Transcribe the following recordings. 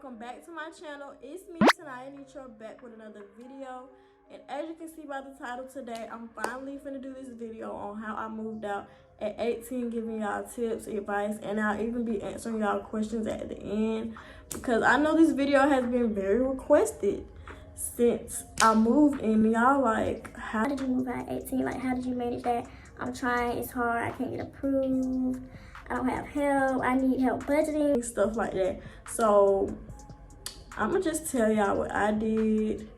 welcome back to my channel. It's me, Taniyanitrapromotions, back with another video. And as you can see by the title today, I'm finally finna do this video on how I moved out at 18, giving y'all tips, advice, and I'll even be answering y'all questions at the end, because I know this video has been very requested since I moved in. Y'all like, how did you move out at 18? Like, how did you manage that? I'm trying, it's hard, I can't get approved, I don't have help, I need help budgeting, stuff like that. So I'm gonna just tell y'all what I did.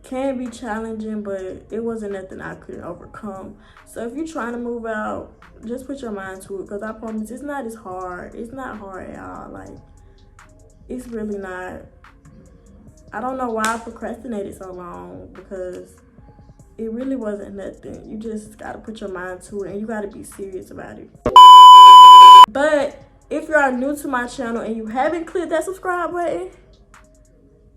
Can be challenging, but it wasn't nothing I couldn't overcome. So if you're trying to move out, just put your mind to it, because I promise it's not as hard. It's not hard at all. Like, it's really not. I don't know why I procrastinated so long, because it really wasn't nothing. You just gotta put your mind to it, and you gotta be serious about it. But if you are new to my channel and you haven't clicked that subscribe button,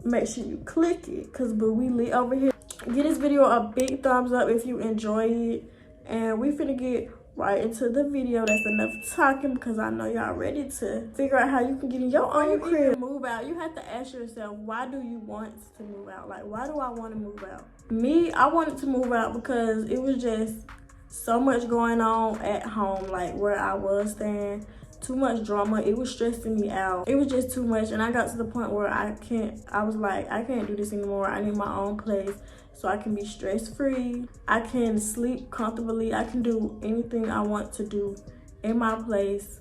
make sure you click it, because we lit over here. Give this video a big thumbs up if you enjoy it, and we finna get right into the video. That's enough talking, because I know y'all ready to figure out how you can get in your own crib. Move out, you have to ask yourself, why do you want to move out? Like, why do I want to move out? Me, I wanted to move out because it was just so much going on at home, like where I was staying. Too much drama. It was stressing me out. It was just too much, and I got to the point where I was like, I can't do this anymore. I need my own place so I can be stress-free. I can sleep comfortably. I can do anything I want to do in my place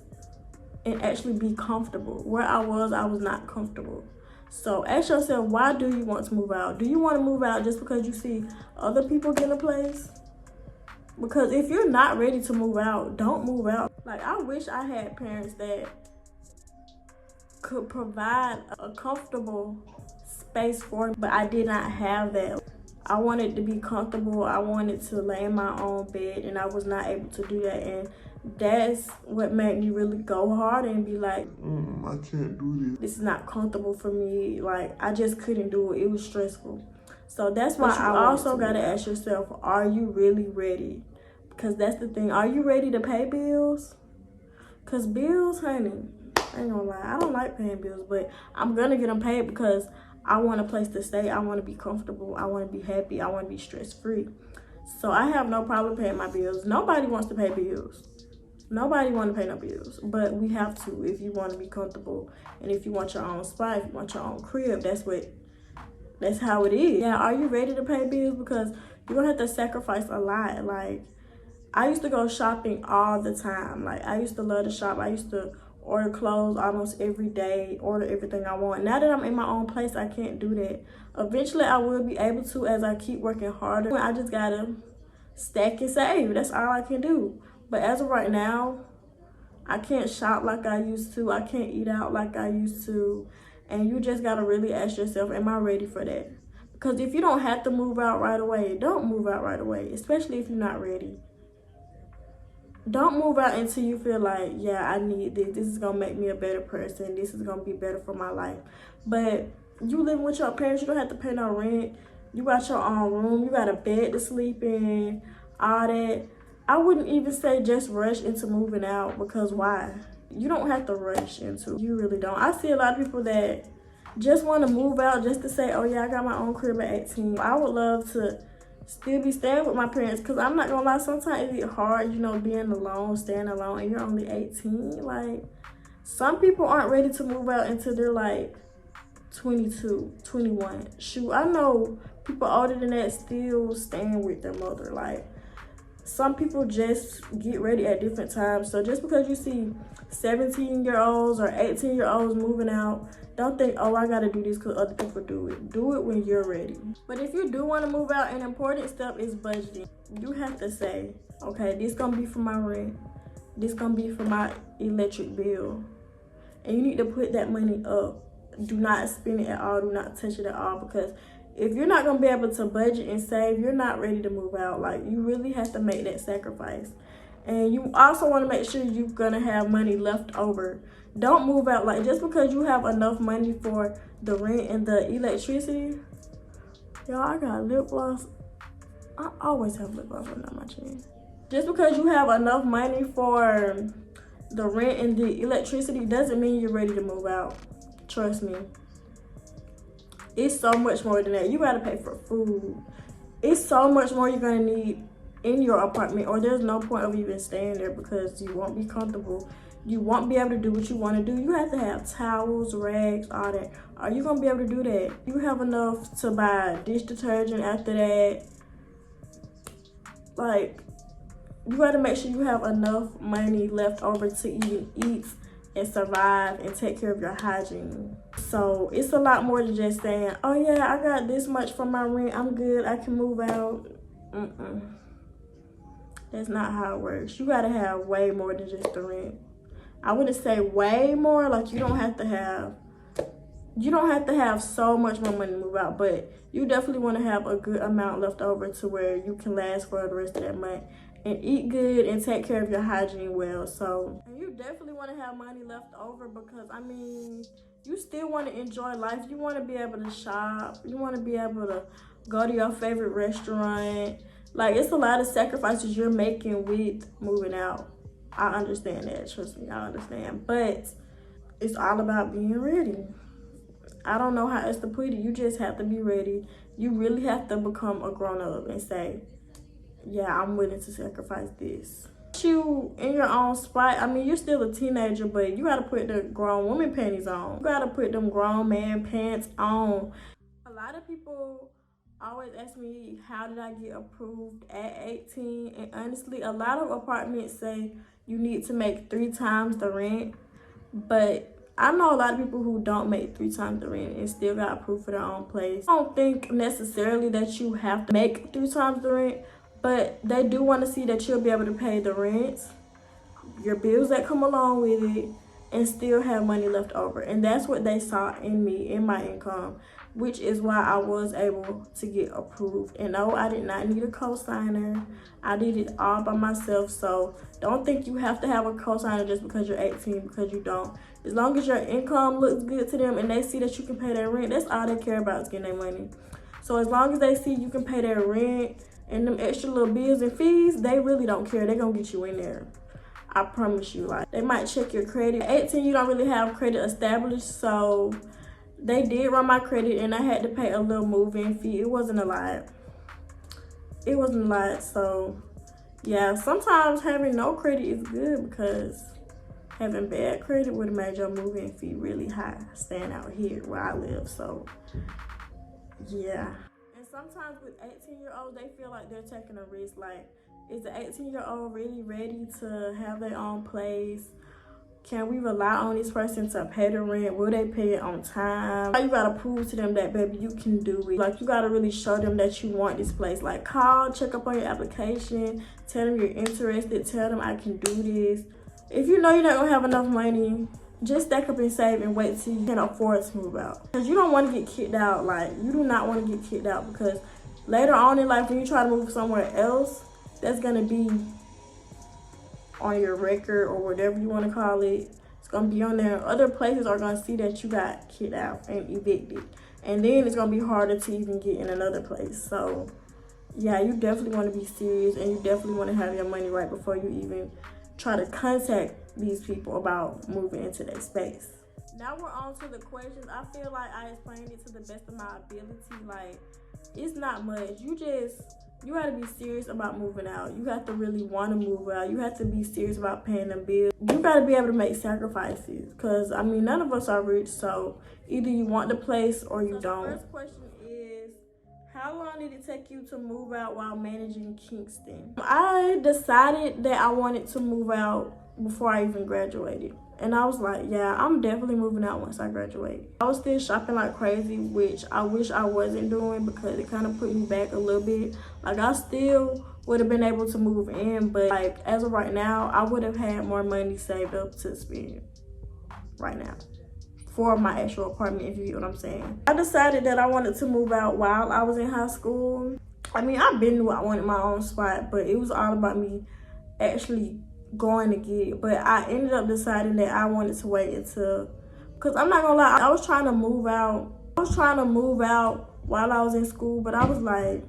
and actually be comfortable. Where I was not comfortable. So ask yourself, why do you want to move out? Do you want to move out just because you see other people get a place? Because if you're not ready to move out, don't move out. Like, I wish I had parents that could provide a comfortable space for me, but I did not have that. I wanted to be comfortable. I wanted to lay in my own bed, and I was not able to do that. And that's what made me really go hard and be like, I can't do this. This is not comfortable for me. Like, I just couldn't do it. It was stressful. So that's why I also got to ask yourself, are you really ready? Because that's the thing. Are you ready to pay bills? Because bills, honey, I ain't gonna lie, I don't like paying bills, but I'm gonna get them paid because I want a place to stay. I want to be comfortable. I want to be happy. I want to be stress-free. So I have no problem paying my bills. Nobody wants to pay bills. Nobody want to pay no bills, but we have to if you want to be comfortable, and if you want your own spot, if you want your own crib. That's how it is. Yeah, are you ready to pay bills? Because you're gonna have to sacrifice a lot. Like, I used to go shopping all the time. Like, I used to love to shop. I used to order clothes almost every day, order everything I want. Now that I'm in my own place, I can't do that. Eventually, I will be able to as I keep working harder. I just gotta stack and save. That's all I can do. But as of right now, I can't shop like I used to. I can't eat out like I used to. And you just gotta really ask yourself, am I ready for that? Because if you don't have to move out right away, don't move out right away, especially if you're not ready. Don't move out until you feel like, yeah, I need this. This is going to make me a better person. This is going to be better for my life. But you living with your parents, you don't have to pay no rent. You got your own room. You got a bed to sleep in, all that. I wouldn't even say just rush into moving out, because why? You don't have to rush into it. You really don't. I see a lot of people that just want to move out just to say, oh, yeah, I got my own crib at 18. I would love to still be staying with my parents, because I'm not gonna lie, sometimes it's hard, you know, being alone, staying alone, and you're only 18. Like, some people aren't ready to move out until they're like 22, 21. Shoot, I know people older than that still staying with their mother. Like, some people just get ready at different times. So just because you see 17-year-olds or 18-year-olds moving out, don't think, oh, I gotta do this because other people do it. Do it when you're ready. But if you do want to move out, an important step is budgeting. You have to say, okay, this gonna be for my rent. This gonna be for my electric bill. And you need to put that money up. Do not spend it at all. Do not touch it at all, because if you're not gonna be able to budget and save, you're not ready to move out. Like, you really have to make that sacrifice. And you also want to make sure you're gonna have money left over. Don't move out like just because you have enough money for the rent and the electricity. Y'all, I got lip gloss. I always have lip gloss on my chin. Just because you have enough money for the rent and the electricity doesn't mean you're ready to move out. Trust me. It's so much more than that. You gotta pay for food. It's so much more you're gonna need in your apartment, or there's no point of even staying there because you won't be comfortable. You won't be able to do what you want to do. You have to have towels, rags, all that. Are you gonna be able to do that? You have enough to buy dish detergent after that. Like, you gotta make sure you have enough money left over to even eat and survive and take care of your hygiene. So it's a lot more than just saying, oh yeah, I got this much from my rent, I'm good, I can move out. That's not how it works. You gotta have way more than just the rent. I wouldn't say way more, like you don't have to have so much more money to move out, but you definitely want to have a good amount left over to where you can last for the rest of that month and eat good and take care of your hygiene well. So, and you definitely want to have money left over because, I mean, you still want to enjoy life. You want to be able to shop. You want to be able to go to your favorite restaurant. Like, it's a lot of sacrifices you're making with moving out. I understand that. Trust me, I understand. But it's all about being ready. I don't know how else to put it. You just have to be ready. You really have to become a grown-up and say, yeah, I'm willing to sacrifice this. You in your own spot. I mean, you're still a teenager, but you got to put the grown woman panties on. You got to put them grown man pants on. A lot of people always ask me, how did I get approved at 18? And honestly, a lot of apartments say you need to make 3 times the rent. But I know a lot of people who don't make 3 times the rent and still got approved for their own place. I don't think necessarily that you have to make 3 times the rent, but they do want to see that you'll be able to pay the rent, your bills that come along with it, and still have money left over. And that's what they saw in me, in my income, which is why I was able to get approved. And no, I did not need a co-signer. I did it all by myself. So don't think you have to have a co-signer just because you're 18, because you don't. As long as your income looks good to them and they see that you can pay their rent, that's all they care about, is getting their money. So as long as they see you can pay their rent and them extra little bills and fees, they really don't care. They're gonna get you in there. I promise you. Like, they might check your credit. At 18, you don't really have credit established, so they did run my credit and I had to pay a little move-in fee. It wasn't a lot. It wasn't a lot. So yeah, sometimes having no credit is good because having bad credit would have made your move-in fee really high, staying out here where I live. So yeah. And sometimes with 18-year-olds, they feel like they're taking a risk. Like, is the 18-year-old really ready to have their own place? Can we rely on this person to pay the rent? Will they pay it on time? You gotta prove to them that, baby, you can do it. Like, you gotta really show them that you want this place. Like, call, check up on your application, tell them you're interested, tell them I can do this. If you know you're not gonna have enough money, just stack up and save and wait till you can afford to move out. Because you don't want to get kicked out. Like, you do not want to get kicked out, because later on in life, when you try to move somewhere else, that's gonna be on your record or whatever you want to call it. It's gonna be on there. Other places are gonna see that you got kicked out and evicted, and then it's gonna be harder to even get in another place. So yeah, you definitely want to be serious, and you definitely want to have your money right before you even try to contact these people about moving into their space. Now we're on to the questions. I feel like I explained it to the best of my ability. Like, it's not much. You gotta be serious about moving out. You have to really want to move out. You have to be serious about paying them bills. You gotta be able to make sacrifices, because I mean, none of us are rich, so either you want the place or you don't. The first question is, how long did it take you to move out while managing Kingston? I decided that I wanted to move out before I even graduated. And I was like, yeah, I'm definitely moving out once I graduate. I was still shopping like crazy, which I wish I wasn't doing, because it kind of put me back a little bit. Like, I still would have been able to move in, but like, as of right now, I would have had more money saved up to spend right now for my actual apartment, if you get what I'm saying. I decided that I wanted to move out while I was in high school. I mean, I've been knew I wanted my own spot, but it was all about me actually going to get it. But I ended up deciding that I wanted to wait until, because I'm not gonna lie, I was trying to move out while I was in school, but I was like,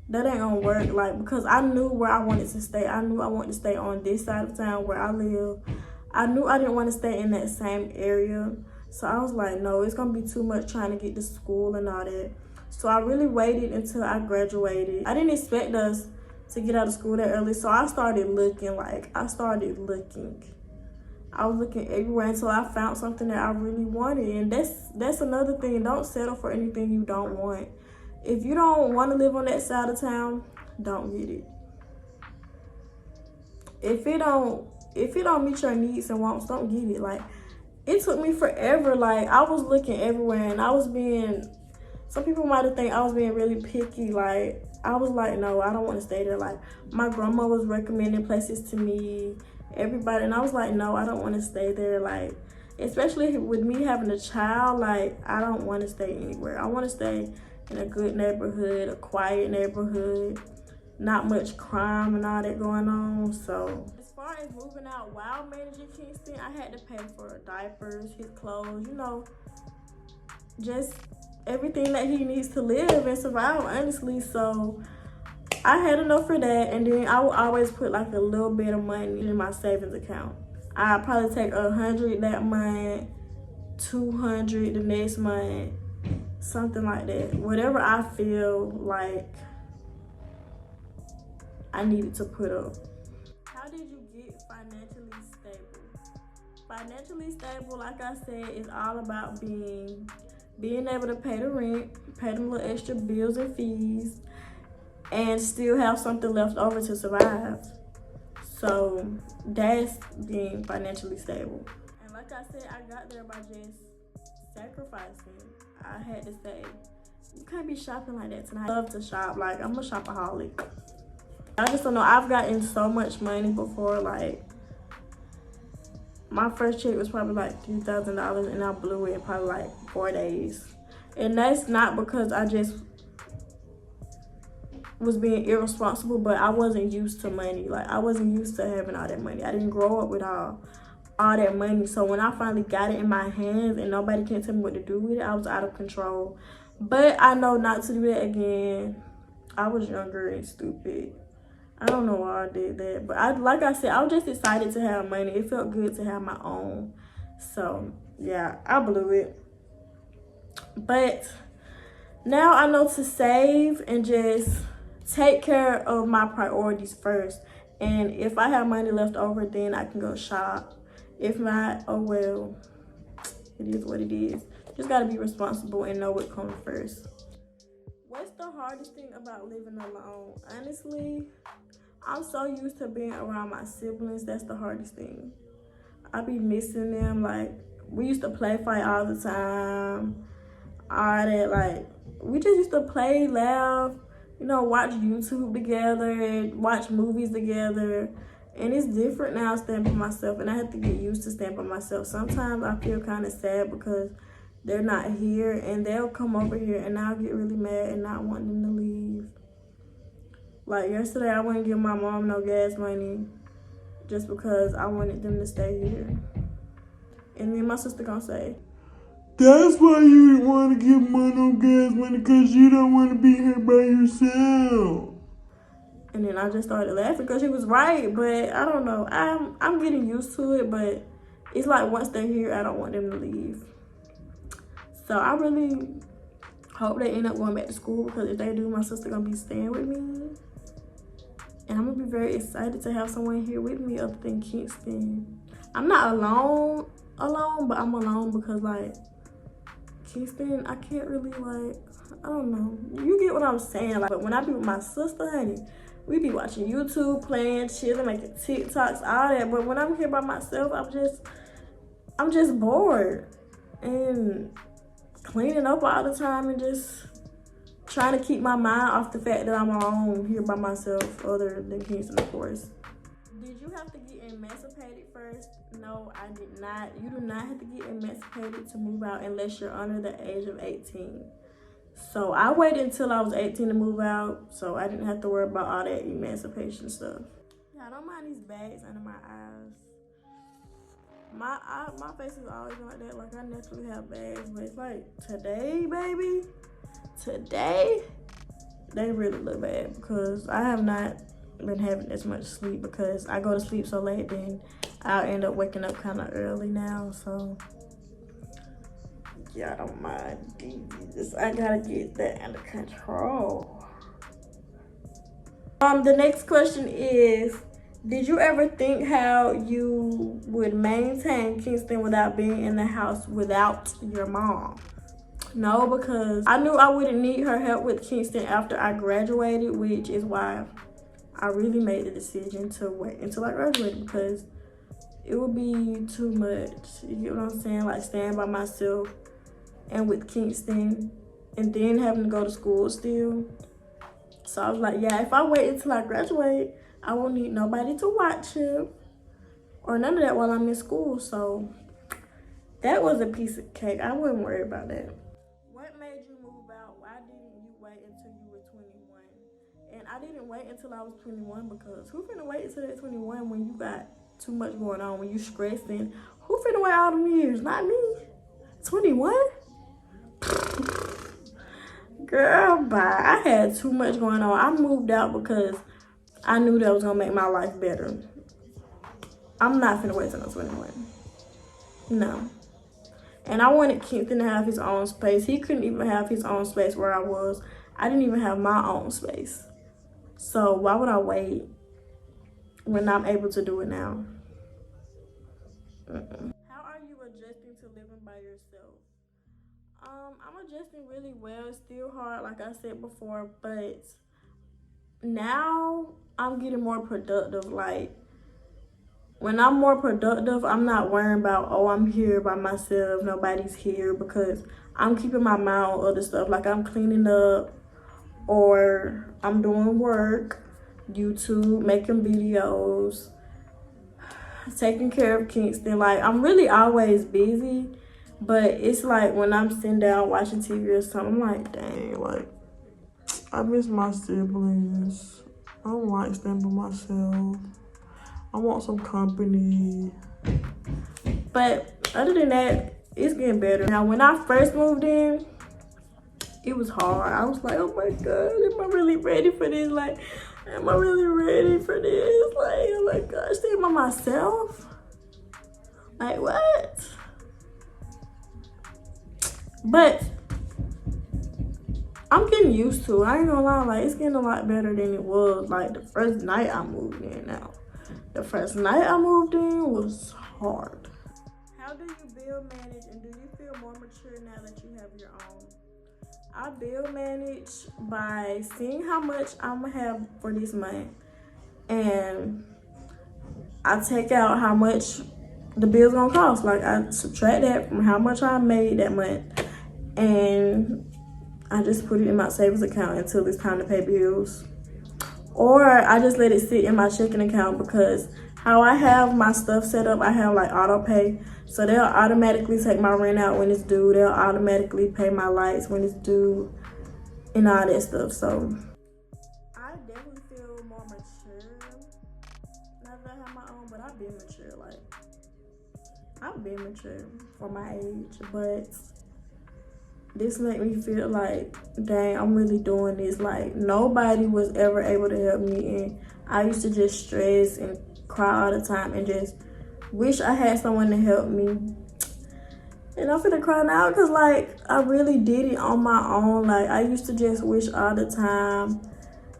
that ain't gonna work. Like, because I knew where I wanted to stay. I knew I wanted to stay on this side of town where I live. I knew I didn't want to stay in that same area. So I was like, no, it's gonna be too much trying to get to school and all that. So I really waited until I graduated. I didn't expect us to get out of school that early, so I started looking. I was looking everywhere until I found something that I really wanted. And that's another thing. Don't settle for anything you don't want. If you don't want to live on that side of town, don't get it. If it don't meet your needs and wants, don't get it. Like, it took me forever. Like, I was looking everywhere, and I was being, some people might have think I was being really picky. Like, I was like, no, I don't want to stay there. Like, my grandma was recommending places to me, everybody, and I was like, no, I don't want to stay there. Like, especially with me having a child, like, I don't want to stay anywhere. I want to stay in a good neighborhood, a quiet neighborhood, not much crime and all that going on. So as far as moving out while managing Kingston, I had to pay for diapers, his clothes, you know, just everything that he needs to live and survive, honestly. So I had enough for that, and then I would always put like a little bit of money in my savings account. I'd probably take 100 that month, 200 the next month, something like that. Whatever I feel like I needed to put up. How did you get financially stable? Financially stable, like I said, is all about being able to pay the rent, pay them little extra bills and fees, and still have something left over to survive. So that's being financially stable. And like I said, I got there by just sacrificing. I had to say, you can't be shopping like that tonight. I love to shop. Like, I'm a shopaholic. I just don't know. I've gotten so much money before. Like, my first check was probably like $3,000, and I blew it in probably like 4 days. And that's not because I just was being irresponsible, but I wasn't used to money. Like, I wasn't used to having all that money. I didn't grow up with all that money. So when I finally got it in my hands and nobody can tell me what to do with it, I was out of control. But I know not to do that again. I was younger and stupid. I don't know why I did that. But like I said, I was just excited to have money. It felt good to have my own. So yeah, I blew it. But now I know to save and just take care of my priorities first. And if I have money left over, then I can go shop. If not, oh well, it is what it is. Just gotta be responsible and know what comes first. What's the hardest thing about living alone? Honestly, I'm so used to being around my siblings. That's the hardest thing. I be missing them. Like, we used to play fight all the time. All that, like, we just used to play, laugh, you know, watch YouTube together, watch movies together. And it's different now staying by myself, and I have to get used to staying by myself. Sometimes I feel kind of sad because they're not here, and they'll come over here and I'll get really mad and not want them to leave. Like yesterday, I wouldn't give my mom no gas money just because I wanted them to stay here. And then my sister gonna say, that's why you didn't want to give money no gas money, because you don't want to be here by yourself. And then I just started laughing because she was right. But I don't know. I'm getting used to it, but it's like once they're here, I don't want them to leave. So I really hope they end up going back to school, because if they do, my sister gonna be staying with me. And I'm gonna be very excited to have someone here with me other than Kingston. I'm not alone, but I'm alone because, like, Kingston, I can't really, like, I don't know. You get what I'm saying? Like, but when I be with my sister, honey, we be watching YouTube, playing, chilling, making TikToks, all that. But when I'm here by myself, I'm just bored and cleaning up all the time and just trying to keep my mind off the fact that I'm alone here by myself, other than Kingston, of course. Did you have to get emancipated first? No, I did not. You do not have to get emancipated to move out unless you're under the age of 18. So I waited until I was 18 to move out, so I didn't have to worry about all that emancipation stuff. Yeah, I don't mind these bags under my eyes. My face is always like that. Like, I naturally have bags, but it's like today, baby, today, they really look bad because I have not been having as much sleep because I go to sleep so late, then I'll end up waking up kind of early now. So y'all don't mind these. I gotta get that under control. The next question is, did you ever think how you would maintain Kingston without being in the house without your mom? No, because I knew I wouldn't need her help with Kingston after I graduated, which is why I really made the decision to wait until I graduated, because it would be too much. You get what I'm saying? Like staying by myself and with Kingston and then having to go to school still. So I was like, yeah, if I wait until I graduate, I won't need nobody to watch him or none of that while I'm in school. So that was a piece of cake. I wouldn't worry about that. What made you move out? Why didn't you wait until you were 21? And I didn't wait until I was 21 because who finna wait until they're 21 when you got too much going on, when you stressing? Who finna wait all them years? Not me. 21? Girl, bye. I had too much going on. I moved out because I knew that was gonna make my life better. I'm not finna wait till I'm 21. No. And I wanted Kingston to have his own space. He couldn't even have his own space where I was. I didn't even have my own space. So why would I wait when I'm able to do it now? How are you adjusting to living by yourself? I'm adjusting really well. It's still hard, like I said before, but now I'm getting more productive. Like, when I'm more productive, I'm not worrying about, oh, I'm here by myself, nobody's here, because I'm keeping my mind on other stuff. Like, I'm cleaning up, or I'm doing work, YouTube, making videos, taking care of Kingston. Like, I'm really always busy, but it's like when I'm sitting down watching TV or something, I'm like, dang, like, I miss my siblings. I don't like staying by myself. I want some company. But other than that, it's getting better. Now, when I first moved in, it was hard. I was like, oh my God, am I really ready for this? Like, am I really ready for this? Like, oh my gosh, staying by myself? Like, what? But I'm getting used to it. I ain't gonna lie, like, it's getting a lot better than it was. Like, the first night I moved in now. The first night I moved in was hard. How do you bill manage, and do you feel more mature now that you have your own? I bill manage by seeing how much I'm gonna have for this month, and I take out how much the bill's gonna cost. Like, I subtract that from how much I made that month, and I just put it in my savings account until it's time to pay bills. Or I just let it sit in my checking account, because how I have my stuff set up, I have like auto pay. So they'll automatically take my rent out when it's due. They'll automatically pay my lights when it's due and all that stuff. So I definitely feel more mature now that I have my own, but I've been mature. Like, I've been mature for my age, but this made me feel like, dang, I'm really doing this. Like, nobody was ever able to help me, and I used to just stress and cry all the time and just wish I had someone to help me. And I'm finna cry now because, like, I really did it on my own. Like, I used to just wish all the time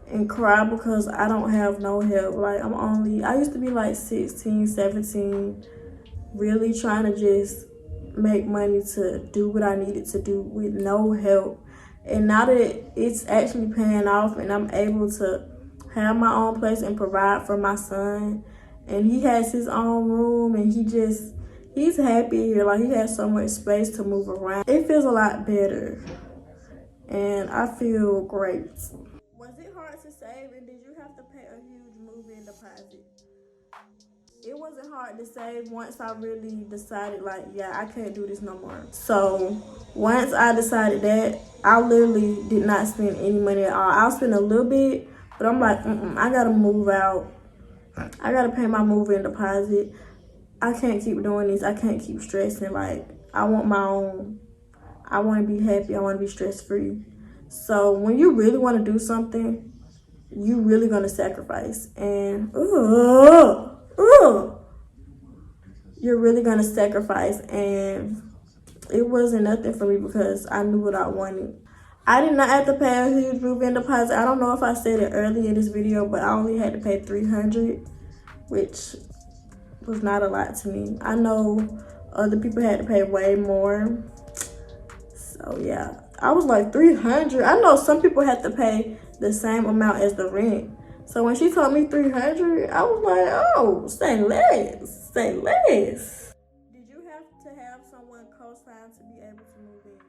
and cry because I don't have no help. Like, I used to be like 16, 17, really trying to just make money to do what I needed to do with no help. And now that it's actually paying off and I'm able to have my own place and provide for my son, and he has his own room, and he's happy here. Like, he has so much space to move around. It feels a lot better, and I feel great. Was it hard to save, and did you have to pay a huge move-in deposit? It wasn't hard to save once I really decided, like, yeah, I can't do this no more. So once I decided that, I literally did not spend any money at all. I'll spend a little bit, but I'm like, I gotta move out. I gotta pay my move-in deposit. I can't keep doing this. I can't keep stressing. Like, I want my own. I want to be happy. I want to be stress-free. So when you really want to do something, you really gonna sacrifice. And you're really gonna sacrifice, and it wasn't nothing for me because I knew what I wanted. I did not have to pay a huge move-in deposit. I don't know if I said it earlier in this video, but I only had to pay $300, which was not a lot to me. I know other people had to pay way more. So yeah, I was like $300. I know some people had to pay the same amount as the rent. So when she told me $300, I was like, oh, say less, say less. Did you have to have someone co-sign to be able to move in?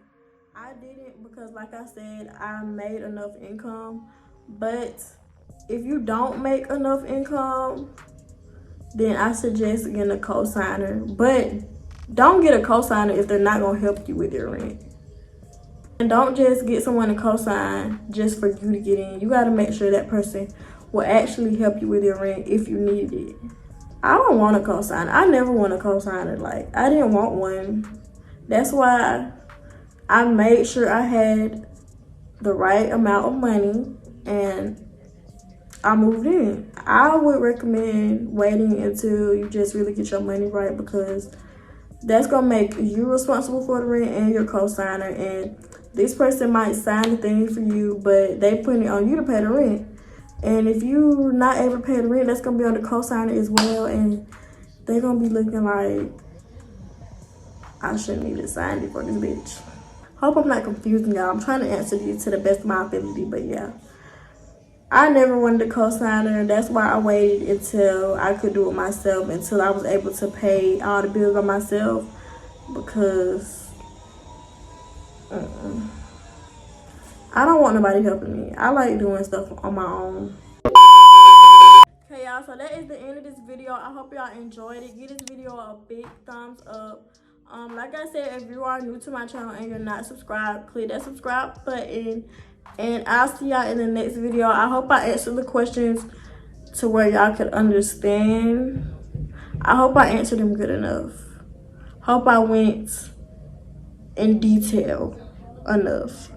I didn't, because like I said, I made enough income. But if you don't make enough income, then I suggest getting a co-signer. But don't get a co-signer if they're not gonna help you with your rent. And don't just get someone to co-sign just for you to get in. You gotta make sure that person will actually help you with your rent if you need it. I don't want a co-signer. I never want a co-signer. Like, I didn't want one. That's why I made sure I had the right amount of money and I moved in. I would recommend waiting until you just really get your money right, because that's gonna make you responsible for the rent and your co-signer. And this person might sign the thing for you, but they put it on you to pay the rent. And if you're not able to pay the rent, that's gonna be on the co-signer as well. And they're gonna be looking like, I shouldn't even sign it for this bitch. Hope I'm not confusing y'all. I'm trying to answer you to the best of my ability, but yeah. I never wanted a co-signer. That's why I waited until I could do it myself, until I was able to pay all the bills on myself, because I don't want nobody helping me. I like doing stuff on my own. Okay, y'all, so that is the end of this video. I hope y'all enjoyed it. Give this video a big thumbs up. Like I said, if you are new to my channel and you're not subscribed, click that subscribe button. And I'll see y'all in the next video. I hope I answered the questions to where y'all could understand. I hope I answered them good enough. Hope I went in detail enough.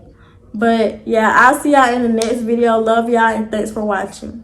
But yeah, I'll see y'all in the next video. Love y'all and thanks for watching.